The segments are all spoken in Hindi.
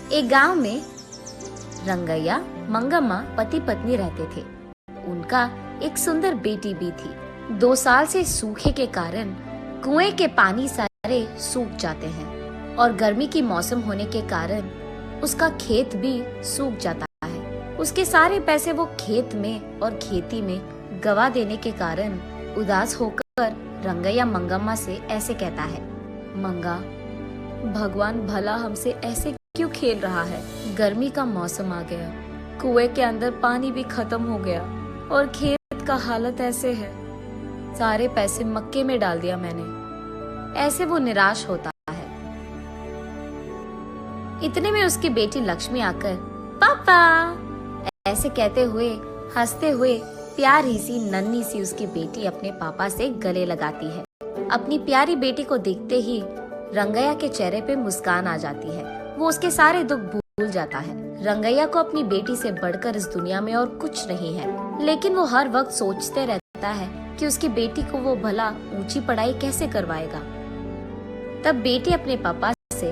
एक गांव में रंगैया मंगम्मा पति पत्नी रहते थे। उनका एक सुंदर बेटी भी थी। 2 साल से सूखे के कारण कुएं के पानी सारे सूख जाते हैं और गर्मी की मौसम होने के कारण उसका खेत भी सूख जाता है। उसके सारे पैसे वो खेत में और खेती में गवा देने के कारण उदास होकर रंगैया मंगम्मा से ऐसे कहता है, मंगा, भगवान भला हमसे ऐसे क्यों खेल रहा है। गर्मी का मौसम आ गया, कुएं के अंदर पानी भी खत्म हो गया और खेत का हालत ऐसे है। सारे पैसे मक्के में डाल दिया मैंने। ऐसे वो निराश होता है। इतने में उसकी बेटी लक्ष्मी आकर पापा ऐसे कहते हुए हंसते हुए प्यारी सी नन्ही सी उसकी बेटी अपने पापा से गले लगाती है। अपनी प्यारी बेटी को देखते ही रंगैया के चेहरे पे मुस्कान आ जाती है। वो उसके सारे दुख भूल जाता है। रंगैया को अपनी बेटी से बढ़कर इस दुनिया में और कुछ नहीं है, लेकिन वो हर वक्त सोचते रहता है कि उसकी बेटी को वो भला ऊंची पढ़ाई कैसे करवाएगा। तब बेटी अपने पापा से,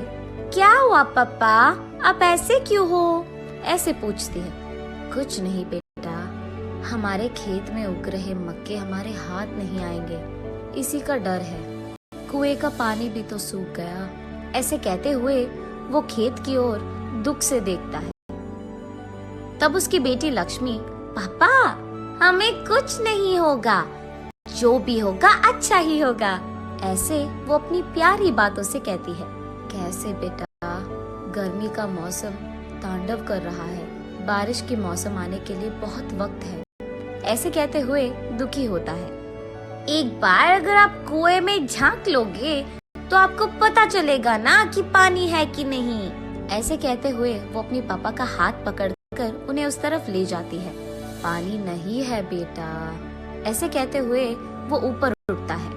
क्या हुआ पापा, आप ऐसे क्यों हो, ऐसे पूछती है। कुछ नहीं बेटा, हमारे खेत में उग रहे मक्के हमारे हाथ नहीं आएंगे, इसी का डर है। कुएं का पानी भी तो सूख गया। ऐसे कहते हुए वो खेत की ओर दुख से देखता है। तब उसकी बेटी लक्ष्मी, पापा हमें कुछ नहीं होगा, जो भी होगा अच्छा ही होगा, ऐसे वो अपनी प्यारी बातों से कहती है। कैसे बेटा, गर्मी का मौसम तांडव कर रहा है, बारिश के मौसम आने के लिए बहुत वक्त है, ऐसे कहते हुए दुखी होता है। एक बार अगर आप कुएं में झांक लोगे तो आपको पता चलेगा ना कि पानी है कि नहीं। ऐसे कहते हुए वो अपने पापा का हाथ पकड़कर उन्हें उस तरफ ले जाती है। पानी नहीं है बेटा, ऐसे कहते हुए वो ऊपर उठता है।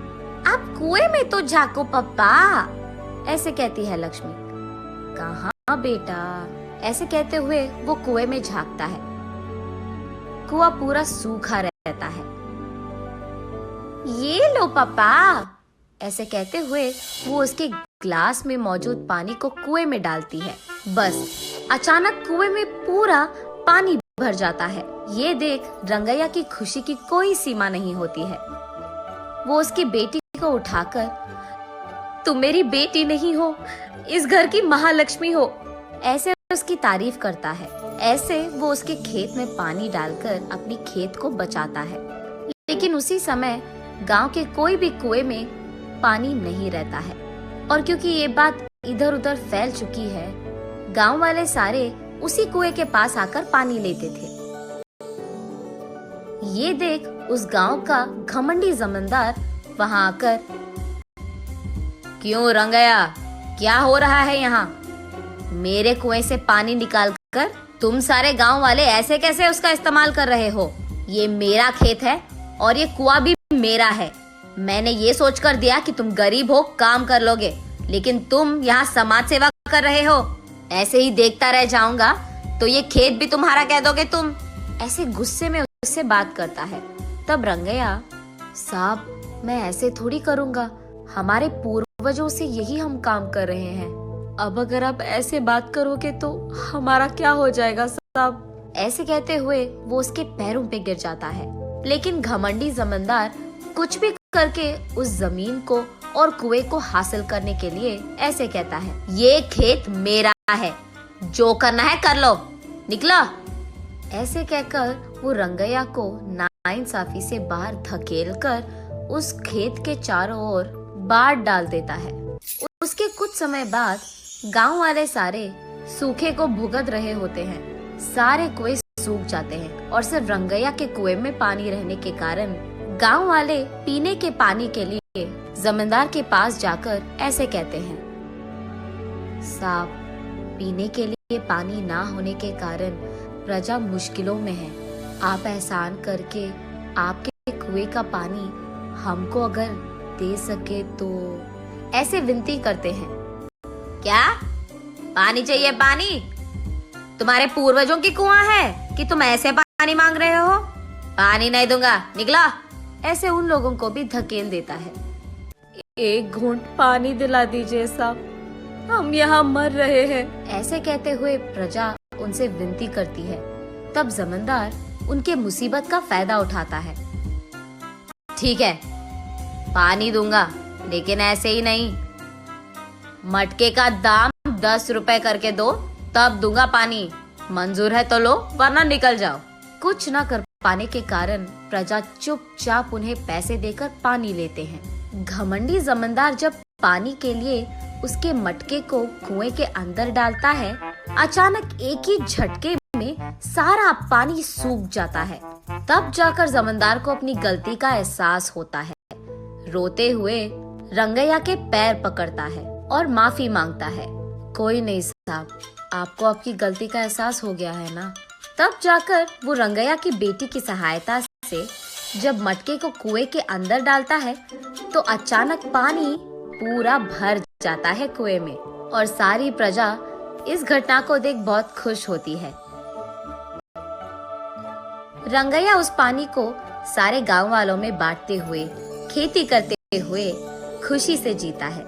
आप कुएं में तो झांको पापा, ऐसे कहती है लक्ष्मी। कहाँ बेटा, ऐसे कहते हुए वो कुएं में झांकता है। कुआं पूरा सूखा रहता है। ये लो पापा, ऐसे कहते हुए वो उसके ग्लास में मौजूद पानी को कुएं में डालती है। बस अचानक कुएं में पूरा पानी भर जाता है। ये देख रंगैया की खुशी की कोई सीमा नहीं होती है। वो उसकी बेटी को उठाकर, तुम मेरी बेटी नहीं हो, इस घर की महालक्ष्मी हो, ऐसे उसकी तारीफ करता है। ऐसे वो उसके खेत में पानी डालकर अपनी खेत को बचाता है। लेकिन उसी समय गांव के कोई भी कुएं में पानी नहीं रहता है, और क्योंकि ये बात इधर उधर फैल चुकी है, गांव वाले सारे उसी कुएं के पास आकर पानी लेते थे। ये देख उस गांव का घमंडी जमींदार वहां आकर, क्यों रंगैया, क्या हो रहा है यहाँ? मेरे कुएं से पानी निकाल कर तुम सारे गांव वाले ऐसे कैसे उसका इस्तेमाल कर रहे हो? ये मेरा खेत है और ये कुआं भी मेरा है। मैंने ये सोचकर दिया कि तुम गरीब हो, काम कर लोगे, लेकिन तुम यहाँ समाज सेवा कर रहे हो। ऐसे ही देखता रह जाऊंगा तो ये खेत भी तुम्हारा कह दोगे तुम। ऐसे गुस्से में उससे बात करता है। तब रंगैया, साहब मैं ऐसे थोड़ी करूंगा, हमारे पूर्वजों से यही हम काम कर रहे हैं। अब अगर आप ऐसे बात करोगे तो हमारा क्या हो जाएगा साहब? ऐसे कहते हुए वो उसके पैरों पे गिर जाता है। लेकिन घमंडी जमींदार कुछ भी करके उस जमीन को और कुएं को हासिल करने के लिए ऐसे कहता है, ये खेत मेरा है, जो करना है कर लो, निकलो। ऐसे कहकर वो रंगैया को नाइंसाफी से बाहर धकेलकर उस खेत के चारों ओर बाढ़ डाल देता है। उसके कुछ समय बाद गांव वाले सारे सूखे को भुगत रहे होते हैं। सारे कुएं सूख जाते हैं और सिर्फ रंगैया के कुएं में पानी रहने के कारण गांव वाले पीने के पानी के लिए जमींदार के पास जाकर ऐसे कहते हैं, साहब पीने के लिए पानी ना होने के कारण प्रजा मुश्किलों में है। आप एहसान करके आपके कुएं का पानी हमको अगर दे सके तो, ऐसे विनती करते हैं। क्या पानी चाहिए? पानी तुम्हारे पूर्वजों की कुआं है कि तुम ऐसे पानी मांग रहे हो? पानी नहीं दूंगा, निकलो। ऐसे उन लोगों को भी धकेल देता है। एक घूंट पानी दिला दीजिए साहब, हम यहाँ मर रहे हैं। ऐसे कहते हुए प्रजा उनसे विनती करती है। तब जमींदार उनके मुसीबत का फायदा उठाता है। ठीक है, पानी दूंगा, लेकिन ऐसे ही नहीं। मटके का दाम 10 रुपए करके दो, तब दूंगा पानी। मंजूर है तो लो, वरना निकल जाओ। कुछ न कर पाने के कारण प्रजा चुपचाप उन्हें पैसे देकर पानी लेते हैं। घमंडी जमींदार जब पानी के लिए उसके मटके को कुएं के अंदर डालता है, अचानक एक ही झटके में सारा पानी सूख जाता है। तब जाकर जमींदार को अपनी गलती का एहसास होता है। रोते हुए रंगैया के पैर पकड़ता है और माफी मांगता है। कोई नहीं साहब, आपको आपकी गलती का एहसास हो गया है ना। तब जाकर वो रंगैया की बेटी की सहायता से जब मटके को कुएं के अंदर डालता है तो अचानक पानी पूरा भर जाता है कुएं में, और सारी प्रजा इस घटना को देख बहुत खुश होती है। रंगैया उस पानी को सारे गांव वालों में बांटते हुए, खेती करते हुए खुशी से जीता है।